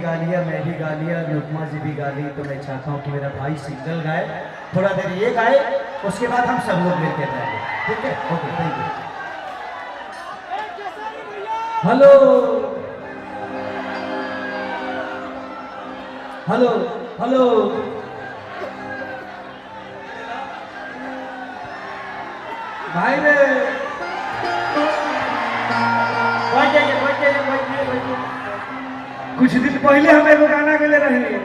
गा लिया, मैं भी गा लिया, नुकमा जी भी गा ली, तो मैं चाहता हूँ कि मेरा भाई सिंगल गाए, थोड़ा देर ये गाए, उसके बाद हम सब लोग मिलकर गाएंगे। ठीक है, okay, thank you. Hello hello hello, भाई रे कुछ दिन पहले हम एगो गाना गेले रही,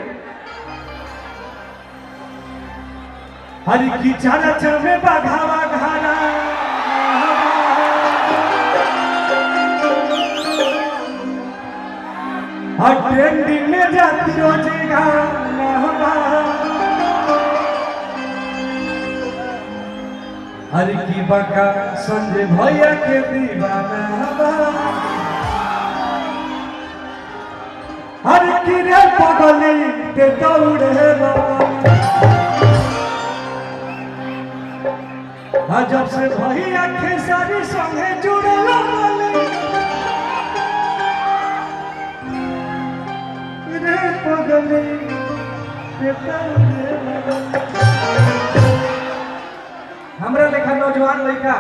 हरी की चारा चमे बाघावा घाना, हर ट्रेंडिंग में जाती रोजे गाना, हरी की बका संजय भैया के दीवाना, हर की रे पगली के दौड़े जब से भैया खेसारी संगे जुड़ल रे पगली के दौड़े। हमरा लेखा नौजवान लड़का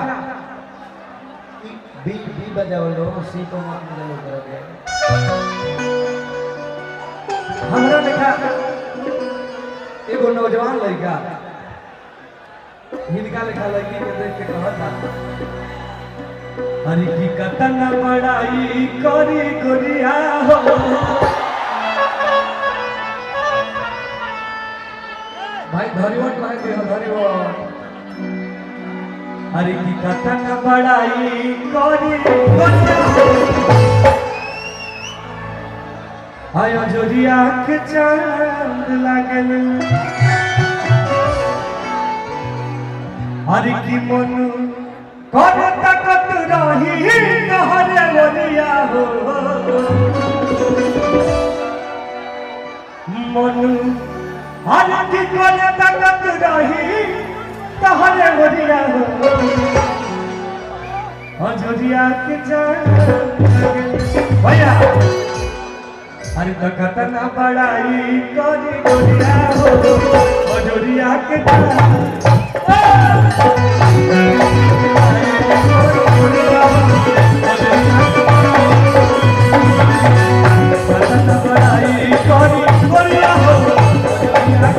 बी बजावलो सी को मत बजावलो करोगे, हमरा देखा एगो नौजवान लड़का हिनका लेखा लड़की के देख के कहा था, हरी की कतन बड़ाई करी गोरिया हो, भाई धरिवट भाई धरिवट, हरी की कतन बड़ाई करी गोरिया हो, आयो जोरिया के चांद लागल, हरी की मन कर तकत रही कहरे गोरिया हो, मन हरी की कर तकत रही कहरे गोरिया हो, जोरिया के चांद लागल भैया, हरी तो कतन बड़ाई करी गोरिया हो, जोरिया के कतन बड़ाई करी गोरिया हो, जोरिया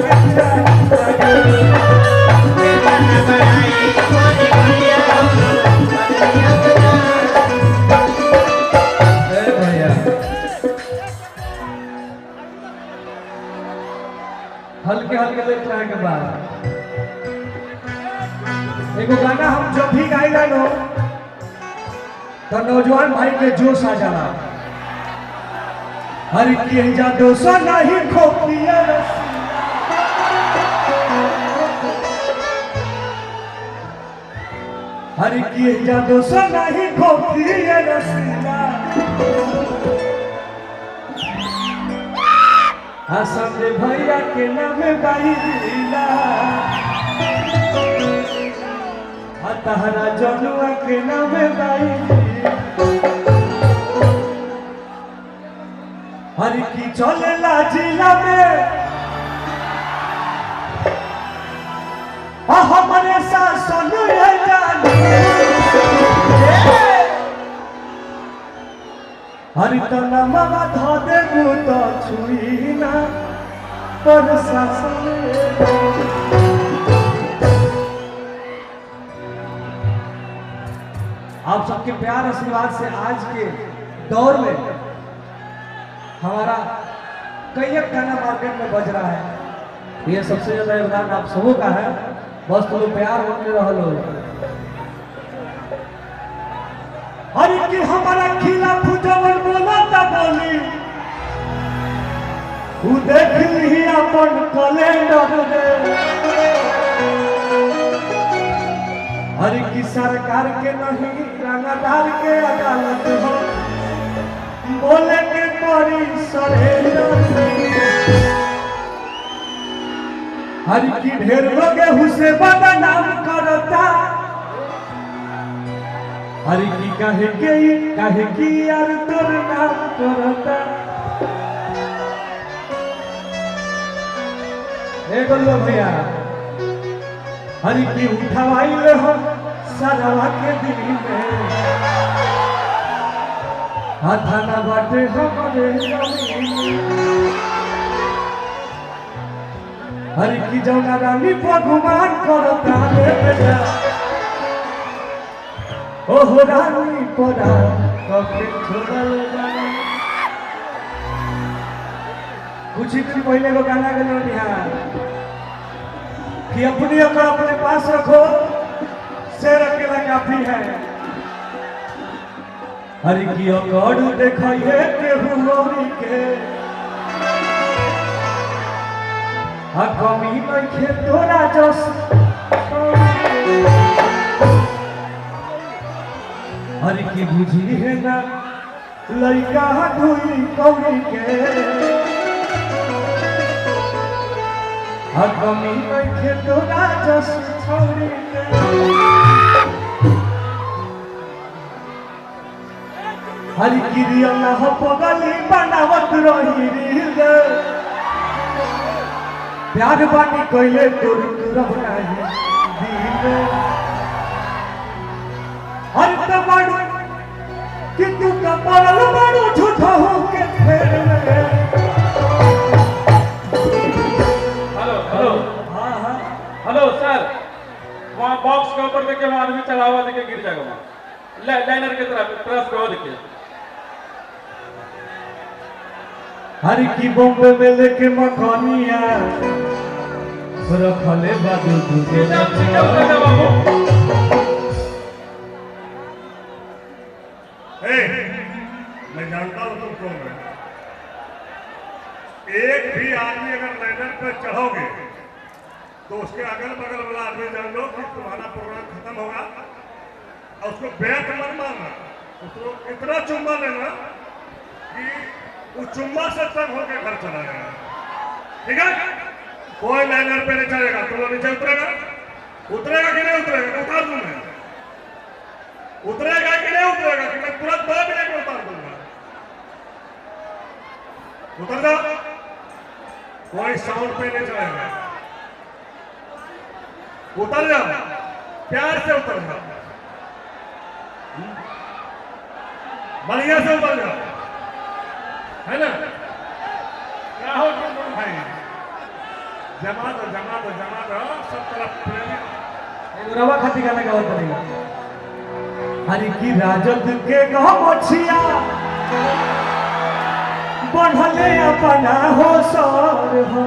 हल्के हल्के लेट रहे के बाद एगो गाना हम जब भी गाइला नो तो नौजवान भाई के जोश आ जाला, हर की जा दोष नहीं खोपिया, हर की जा दोष नहीं खोपिया रसीला, संजय भैया के नाम गाइला, तहरा जनुआ के नाम गाइला, हर की चलेला जिला में हमारे शासन हरि तो नमवा धो देबू तो छुई ना पर शासन। आप सबके प्यार आशीर्वाद से आज के दौर में हमारा कई एक गाना मार्केट में बज रहा है, ये सबसे ज्यादा योगदान आप सबों का है, बस तो प्यार होने रहो। हरि की हमारा खिलाफ जवन बोला ता बोली उ देख ली अपन कैलेंडर में, हरि की सरकार के नहीं रंगदार के अदालत हो, बोले के परी सरेंडर हरि की ढेर लोग हुसे बदनाम करता, हरि की काहे की यार तोर नाम करता, ए गोलुआ भैया हरी की उठवाई ले हो सरवा के दिल में हाथाना बाटे हमारे हरी की जौना रानी भगवान करता रे बेटा ओह रानी पड़ा कभी छोड़ल जाना। कुछ ही दिन पहले को गाना गलो बिहार कि अपनी अकड़ अपने पास रखो शेर अकेला काफी है। हरि की अकड़ देखिए केहू गौरी के कमी नहीं तोरा जस हरि की बुझी है ना लड़का धुई कौड़ी के कमी नहीं तोरा जस छोड़ी के। हरि की अल्लाह पगली बनावत रही रे प्यार बानी कोइले तोर तुरब नहीं दिल हर तबाड़ू कि तू कपड़ल बाड़ू झूठा हो के फेर में। हेलो सर, वहाँ बॉक्स के ऊपर देखिए, वहाँ आदमी चढ़ा हुआ देखिए, गिर जाएगा वहाँ लाइनर की तरफ प्रेस पे देखिए। हर की बॉम्बे में लेके मकानिया रखले बादू तुझे मैं जानता हूँ तुम कौन है। एक भी आदमी अगर लाइनर पर चढ़ोगे तो उसके अगल बगल वाला आदमी जान लो कि तुम्हारा प्रोग्राम खत्म होगा और उसको बैठ मत मारना, उसको इतना चुम्मा लेना कि उस चुम्मा से तब होकर घर चला जाएगा। ठीक है, कोई लाइनर पे नहीं चढ़ेगा। तुम लोग नीचे उतरेगा, उतरेगा कि नहीं उतरेगा? उतार दूंगा। उतरेगा कि नहीं उतरेगा कि मैं तुरंत 2 मिनट में उतार दूंगा। उतर जाओ, कोई साउंड पे नहीं चढ़ेगा। उतर जाओ, प्यार से उतर जाओ, बढ़िया से उतर जाओ, है ना? क्या हो तुम भाई? जमा दो सब तरफ प्रेमी रवा खाती गाना गावत रहेगा। हरि की राजत के गमछिया बढ़ले अपना हो सर हो।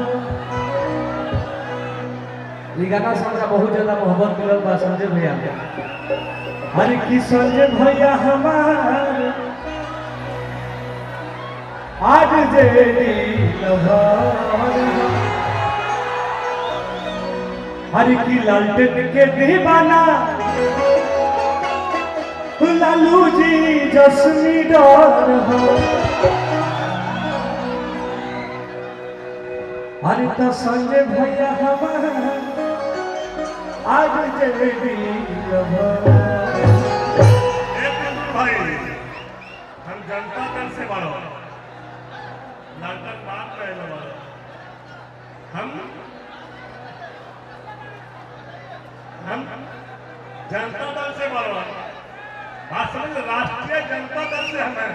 ये गाना समझा बहुत ज्यादा मोहब्बत मिलल बा संजय भैया के। हरि की संजय भैया हमार आज जे हरि की लालटेन के दीवाना लालू जी जसमी डर हो। हरि तो संजय भैया हमारा आज जे भाई, हम जनता दल से बढ़ो, लंदन बात रहे हम जनता दल से बढ़ो। राष्ट्रीय जनता दल से हमें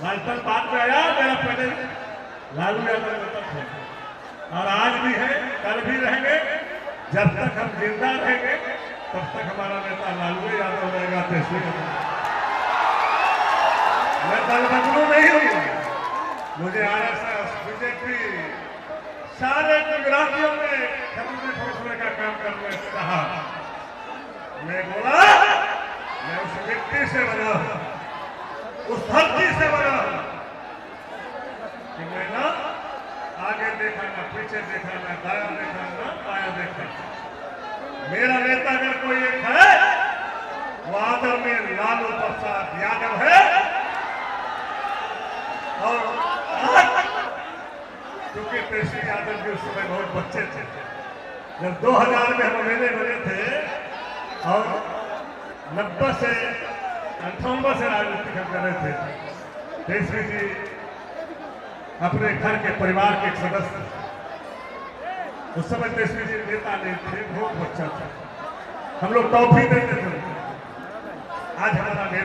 लंदन बात में आया। मेरा पहले लालू यादव नेता थे और आज भी है, कल भी रहेंगे। जब तक हम जिंदा रहेंगे तब तक हमारा नेता लालू यादव रहेगा। मैं दल बदलू नहीं हूँ। मुझे आरएसएस, बीजेपी, सारे गुजरातियों में खतरे ठोसने का काम करने कहा। मैं बोला मैं उस मिट्टी से बना हूं, उस धरती से बना हूं कि मैं ना आगे देखा, ना पीछे देखा, ना दाया देखा, ना बाया देखा। मेरा नेता अगर कोई एक है वो आदरणीय लालू प्रसाद यादव है। और क्योंकि तेजस्वी यादव जी उस समय बहुत बच्चे थे जब 2000 में हम मेले बने थे और 90 से 98 से राजनीति कर रहे थे। तेजस्वी जी अपने घर के परिवार के एक सदस्य उस समय तेजस्वी जी नेता नहीं थे, बहुत बच्चा था। हम लोग टॉफी देते थे। आज हमारा